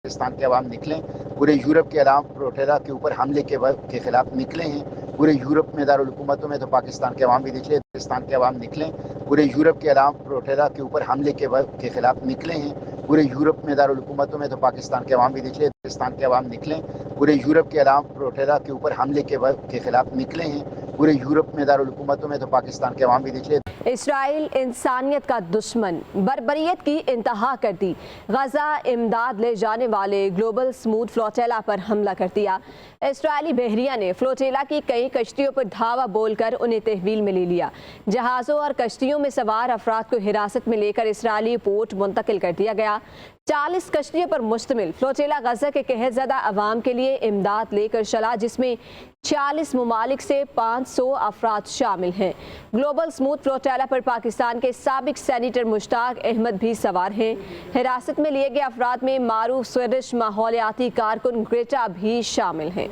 पाकिस्तान के अवाम निकलें, पूरे यूरोप के अवाम रोटेला के ऊपर हमले के खिलाफ निकले हैं। पूरे यूरोप में दारुल हुकूमतों में तो पाकिस्तान के अवाम भी निकले, पाकिस्तान के अवाम निकलें, पूरे यूरोप के अवाम रोटेला के ऊपर हमले के खिलाफ निकले हैं। पूरे यूरोप में दारुल हुकूमतों में तो पाकिस्तान के अवाम भी निकले, पाकिस्तान के अवाम निकलें, पूरे यूरोप के अवाम रोटेला के ऊपर हमले के खिलाफ निकले हैं। पूरे यूरोप में दारुल हुकूमतों में तो पाकिस्तान के अवाम भी निकले। इसराइल इंसानियत का दुश्मन, बर्बरियत की इंतहा कर दी। गजा इमदाद ले जाने वाले ग्लोबल स्मूथ फ्लोटेला पर हमला कर दिया। इसराइली बहरिया ने फ्लोटेला की कई कश्तियों पर धावा बोलकर उन्हें तहवील में ले लिया। जहाज़ों और कश्तियों में सवार अफराद को हिरासत में लेकर इसराइली पोर्ट मुंतकिल कर दिया गया। 40 कश्तियों पर मुश्तमिल फ्लोटेला गजा के कहरज़दा अवाम के लिए इमदाद लेकर चला, जिसमें 40 ममालिक से 500 अफराद शामिल हैं। ग्लोबल स्मूथ फ्लोटेला पर पाकिस्तान के साबिक सेनेटर मुश्ताक अहमद भी सवार हैं। हिरासत में लिए गए अफराद में मारूफ स्वीडिश माहौलियाती कारकुन ग्रेटा भी शामिल हैं।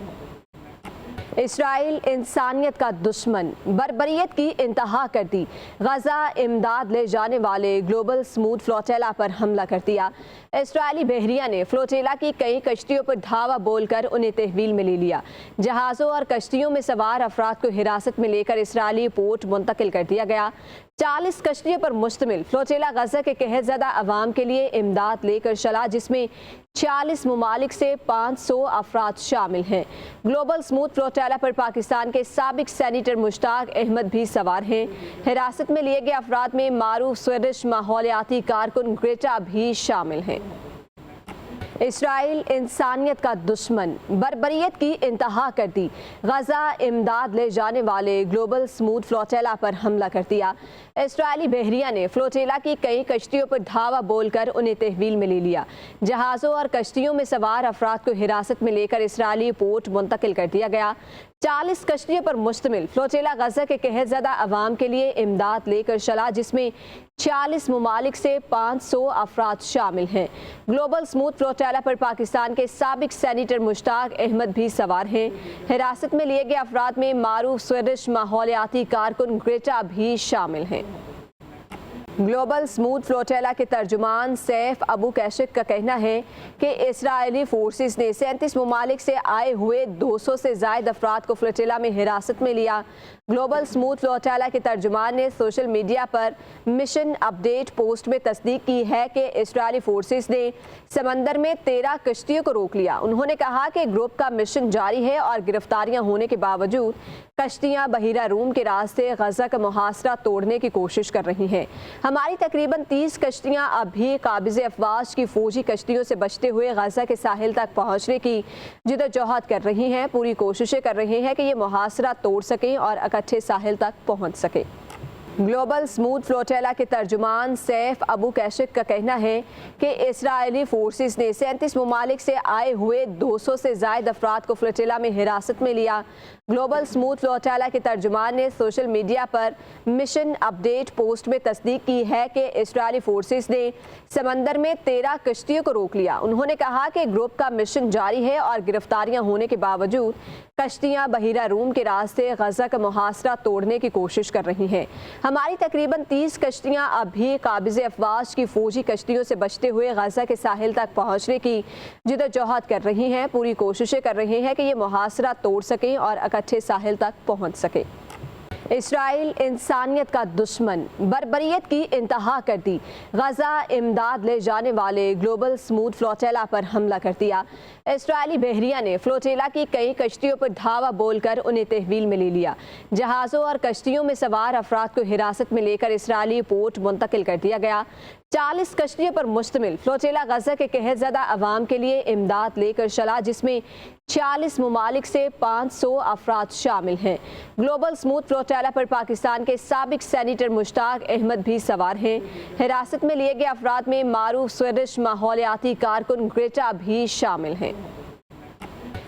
इसराइल इंसानियत का दुश्मन, बर्बरियत की इंतहा कर दी। गजा इमदाद ले जाने वाले ग्लोबल स्मूथ फ्लोटेला पर हमला कर दिया। इसराइली बहरिया ने फ्लोटेला की कई कश्तियों पर धावा बोलकर उन्हें तहवील में ले लिया। जहाज़ों और कश्तियों में सवार अफराद को हिरासत में लेकर इसराइली पोर्ट मुंतकिल कर दिया गया। 40 कश्तियों पर मुश्तमिल फ्लोटेला गजा के कहरज़दा अवाम के लिए इमदाद लेकर चला, जिसमें 40 ममालिक से 500 अफराद शामिल हैं। ग्लोबल स्मूथ फ्लोटेला पर पाकिस्तान के साबिक सेनेटर मुश्ताक अहमद भी सवार हैं। हिरासत में लिए गए अफराद में मारूफ स्वीडिश माहौलियाती कारकुन ग्रेटा भी शामिल हैं। इसराइल इंसानियत का दुश्मन, बर्बरियत की इंतहा कर दी। गजा इमदाद ले जाने वाले ग्लोबल स्मूथ फ्लोटेला पर हमला कर दिया। इसराइली बहरिया ने फ्लोटेला की कई कश्तियों पर धावा बोलकर उन्हें तहवील में ले लिया। जहाज़ों और कश्तियों में सवार अफराद को हिरासत में लेकर इसराइली पोर्ट मुंतकिल कर दिया गया। 40 कश्तियों पर मुश्तमिल फ्लोटेला गजा के कहरज़दा अवाम के लिए इमदाद लेकर चला, जिसमें 40 ममालिक से 500 अफराद शामिल हैं। ग्लोबल स्मूथ फ्लोटेला पर पाकिस्तान के साबिक सेनेटर मुश्ताक अहमद भी सवार हैं। हिरासत में लिए गए अफराद में मारूफ स्वीडिश माहौलियाती कारकुन ग्रेटा भी शामिल हैं। ग्लोबल स्मूथ फ्लोटेला के तर्जुमान सैफ अबू कैशिक का कहना है कि इसराइली फोर्सेस ने 37 ममालिक से आए हुए 200 से ज़ायद अफराद को फ्लोटेला में हिरासत में लिया। ग्लोबल स्मूथ फ्लोटेला के तर्जुमान ने सोशल मीडिया पर मिशन अपडेट पोस्ट में तस्दीक की है कि इसराइली फोर्सेस ने समंदर में 13 कश्तियों को रोक लिया। उन्होंने कहा कि ग्रुप का मिशन जारी है और गिरफ्तारियां होने के बावजूद कश्तियां बहिरा रूम के रास्ते गजा का मुहासरा तोड़ने की कोशिश कर रही हैं। हमारी तकरीबन 30 कश्तियां अब भी काबिज़े अफवाज की फौजी कश्तियों से बचते हुए गजा के साहिल तक पहुंचने की जिद्दोजहद कर रही हैं। पूरी कोशिशें कर रहे हैं कि ये मुहासरा तोड़ सकें और इकट्ठे साहिल तक पहुंच सके। ग्लोबल स्मूथ फ्लोटेला के तर्जुमान सैफ अबू कैशिक का कहना है कि इसराइली फोर्सेस ने 37 ममालिक से आए हुए 200 से ज़ायद अफराद को फ्लोटेला में हिरासत में लिया। ग्लोबल स्मूथ फ्लोटेला के तर्जुमान ने सोशल मीडिया पर मिशन अपडेट पोस्ट में तस्दीक की है कि इसराइली फोर्सेस ने समंदर में 13 कश्तियों को रोक लिया। उन्होंने कहा कि ग्रुप का मिशन जारी है और गिरफ्तारियां होने के बावजूद कश्तियां बहिरा रूम के रास्ते गजा का मुहासरा तोड़ने की कोशिश कर रही हैं। हमारी तकरीबन 30 कश्तियां अब भी काबिज़े अफवाज की फौजी कश्तियों से बचते हुए गजा के साहिल तक पहुंचने की जिद्दोजहद कर रही हैं। पूरी कोशिशें कर रहे हैं कि ये मुहासरा तोड़ सकें और इकट्ठे साहिल तक पहुंच सके। इसराइल इंसानियत का दुश्मन, बर्बरियत की इंतहा कर दी। गजा इमदाद ले जाने वाले ग्लोबल स्मूथ फ्लोटेला पर हमला कर दिया। इसराइली बहरिया ने फ्लोटेला की कई कश्तियों पर धावा बोलकर उन्हें तहवील में ले लिया। जहाज़ों और कश्तियों में सवार अफराद को हिरासत में लेकर इसराइली पोर्ट मुंतकिल कर दिया गया। 40 कश्तियों पर मुश्तमिल फ्लोटेला गजा के कहरज़दा अवाम के लिए इमदाद लेकर चला, जिसमें 40 ममालिक से 500 अफराद शामिल हैं। ग्लोबल स्मूथ फ्लोटेला पर पाकिस्तान के साबिक सेनेटर मुश्ताक अहमद भी सवार हैं। हिरासत में लिए गए अफराद में मारूफ स्वीडिश माहौलियाती कारकुन ग्रेटा भी शामिल हैं।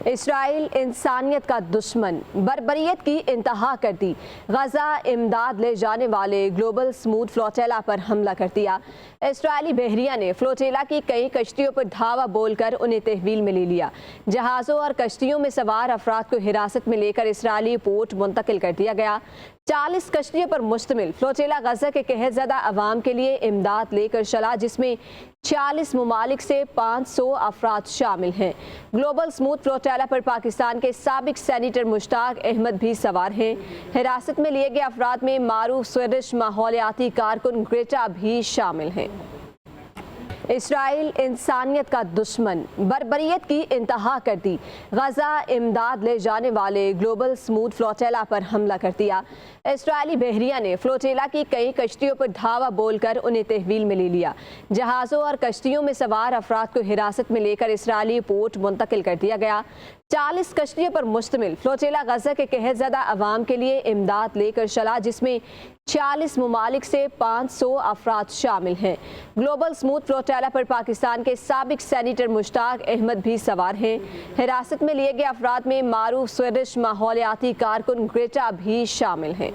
इसराइल इंसानियत का दुश्मन, बर्बरियत की इंतहा कर दी। गजा इमदाद ले जाने वाले ग्लोबल स्मूथ फ्लोटेला पर हमला कर दिया। इसराइली बहरिया ने फ्लोटेला की कई कश्तियों पर धावा बोलकर उन्हें तहवील में ले लिया। जहाज़ों और कश्तियों में सवार अफराद को हिरासत में लेकर इसराइली पोर्ट मुंतकिल कर दिया गया। 40 कश्तियों पर मुश्तमिल फ्लोटेला गजा के कहत ज़दा अवाम के लिए इमदाद लेकर चला, जिसमें 40 ममालिक से 500 अफराद शामिल हैं। ग्लोबल स्मूथ फ्लोटेला पर पाकिस्तान के साबिक सेनेटर मुश्ताक अहमद भी सवार हैं। हिरासत में लिए गए अफराद में मारूफ स्वीडिश माहौलियाती कारकुन ग्रेटा भी शामिल हैं। इसराइल इंसानियत का दुश्मन, बर्बरियत की इंतहा कर दी। गजा इमदाद ले जाने वाले ग्लोबल स्मूथ फ्लोटेला पर हमला कर दिया। इसराइली बहरिया ने फ्लोटेला की कई कश्तियों पर धावा बोलकर उन्हें तहवील में ले लिया। जहाज़ों और कश्तियों में सवार अफराद को हिरासत में लेकर इसराइली पोर्ट मुंतकिल कर दिया गया। 40 कश्तियों पर मुश्तमिल फ्लोटेला गजा के कहत ज़दा अवाम के लिए इमदाद लेकर चला, जिसमें 40 ममालिक से 500 अफराद शामिल हैं। ग्लोबल स्मूथ फ्लोटेला पर पाकिस्तान के साबिक सेनेटर मुश्ताक अहमद भी सवार हैं। हिरासत में लिए गए अफराद में मारूफ स्वीडिश माहौलियाती कारकुन ग्रेटा भी शामिल हैं।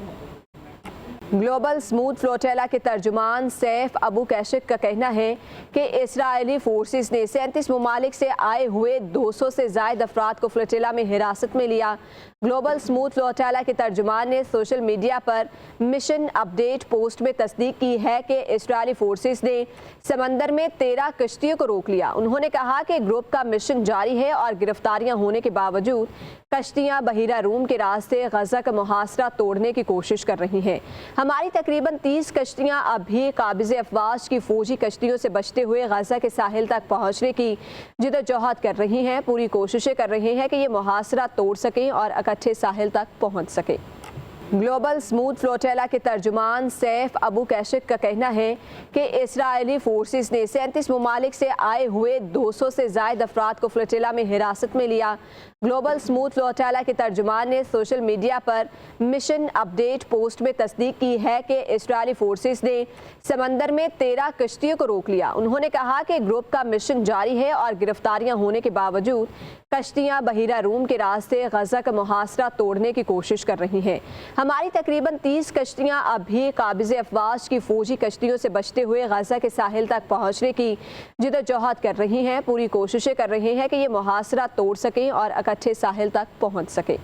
ग्लोबल स्मूथ फ्लोटेला के तर्जुमान सैफ अबू कैशिक का कहना है कि इसराइली फोर्सेस ने 37 ममालिक से आए हुए 200 से ज़ायद अफराद को फ्लोटेला में हिरासत में लिया। ग्लोबल स्मूथ फ्लोटेला के तर्जुमान ने सोशल मीडिया पर मिशन अपडेट पोस्ट में तस्दीक की है कि इसराइली फोर्सेस ने समंदर में 13 कश्तियों को रोक लिया। उन्होंने कहा कि ग्रुप का मिशन जारी है और गिरफ्तारियां होने के बावजूद कश्तियां बहिरा रूम के रास्ते गजा का मुहासरा तोड़ने की कोशिश कर रही हैं। हमारी तकरीबन 30 कश्तियां अब भी काबिज़ अफवाज की फौजी कश्तियों से बचते हुए गजा के साहिल तक पहुंचने की जिद्दोजहद कर रही हैं। पूरी कोशिशें कर रही हैं कि ये मुहासरा तोड़ सकें और इकट्ठे साहिल तक पहुंच सकें। ग्लोबल स्मूथ फ्लोटेला के तर्जुमान सैफ अबू कैशिक का कहना है कि इसराइली फोर्सेस ने 37 ममालिक से आए हुए 200 से ज़ायद अफराद को फ्लोटेला में हिरासत में लिया। ग्लोबल स्मूथ फ्लोटेला के तर्जुमान ने सोशल मीडिया पर मिशन अपडेट पोस्ट में तस्दीक की है कि इसराइली फोर्सेस ने समंदर में 13 कश्तियों को रोक लिया। उन्होंने कहा कि ग्रुप का मिशन जारी है और गिरफ्तारियां होने के बावजूद कश्तियां बहिरा रूम के रास्ते गजा का मुहासरा तोड़ने की कोशिश कर रही हैं। हमारी तकरीबन 30 कश्तियां अब भी काबिज़ अफवाज की फौजी कश्तियों से बचते हुए गजा के साहिल तक पहुंचने की जिद्दोजहद कर रही हैं। पूरी कोशिशें कर रही हैं कि ये मुहासरा तोड़ सकें और इकट्ठे साहिल तक पहुंच सकें।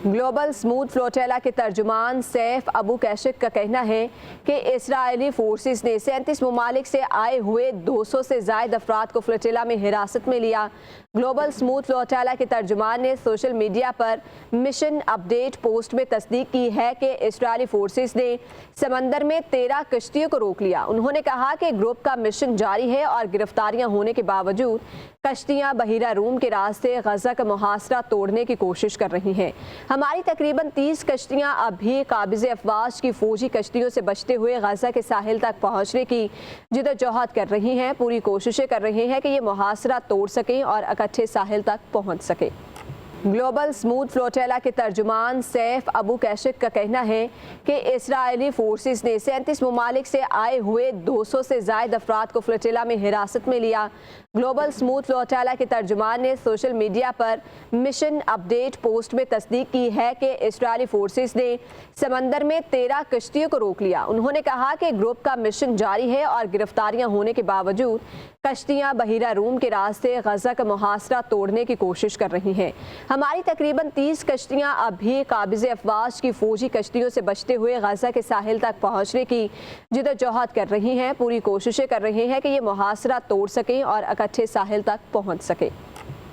ग्लोबल स्मूथ फ्लोटेला के तर्जुमान सैफ अबू कैशिक का कहना है कि इसराइली फोर्सेस ने 37 ममालिक से आए हुए 200 से ज़ायद अफराद को फ्लोटेला में हिरासत में लिया। ग्लोबल स्मूथ फ्लोटेला के तर्जुमान ने सोशल मीडिया पर मिशन अपडेट पोस्ट में तस्दीक की है कि इसराइली फोर्सेस ने समंदर में 13 कश्तियों को रोक लिया। उन्होंने कहा कि ग्रुप का मिशन जारी है और गिरफ्तारियां होने के बावजूद कश्तियां बहिरा रूम के रास्ते गजा का मुहासरा तोड़ने की कोशिश कर रही हैं। हमारी तकरीबन 30 कश्तियां अब भी काबिज़ अफवाज की फौजी कश्तियों से बचते हुए गजा के साहिल तक पहुंचने की जिद्दोजहद कर रही हैं। पूरी कोशिशें कर रही हैं कि ये मुहासरा तोड़ सकें और इकट्ठे साहिल तक पहुंच सकें। ग्लोबल स्मूथ फ्लोटेला के तर्जुमान सैफ अबू कैशिक का कहना है कि इसराइली फोर्सेस ने 37 ममालिक से आए हुए 200 से ज़ायद अफराद को फ्लोटेला में हिरासत में लिया। ग्लोबल स्मूथ फ्लोटेला के तर्जुमान ने सोशल मीडिया पर मिशन अपडेट पोस्ट में तस्दीक की है कि इसराइली फोर्सेस ने समंदर में 13 कश्तियों को रोक लिया। उन्होंने कहा कि ग्रुप का मिशन जारी है और गिरफ्तारियां होने के बावजूद कश्तियां बहिरा रूम के रास्ते गजा का मुहासरा तोड़ने की कोशिश कर रही हैं। हमारी तकरीबन 30 कश्तियां अब भी काबिज़ अफवाज की फौजी कश्तियों से बचते हुए गजा के साहिल तक पहुंचने की जिद्दोजहद कर रही हैं। पूरी कोशिशें कर रही हैं कि ये मुहासरा तोड़ सकें और इकट्ठे साहिल तक पहुंच सकें।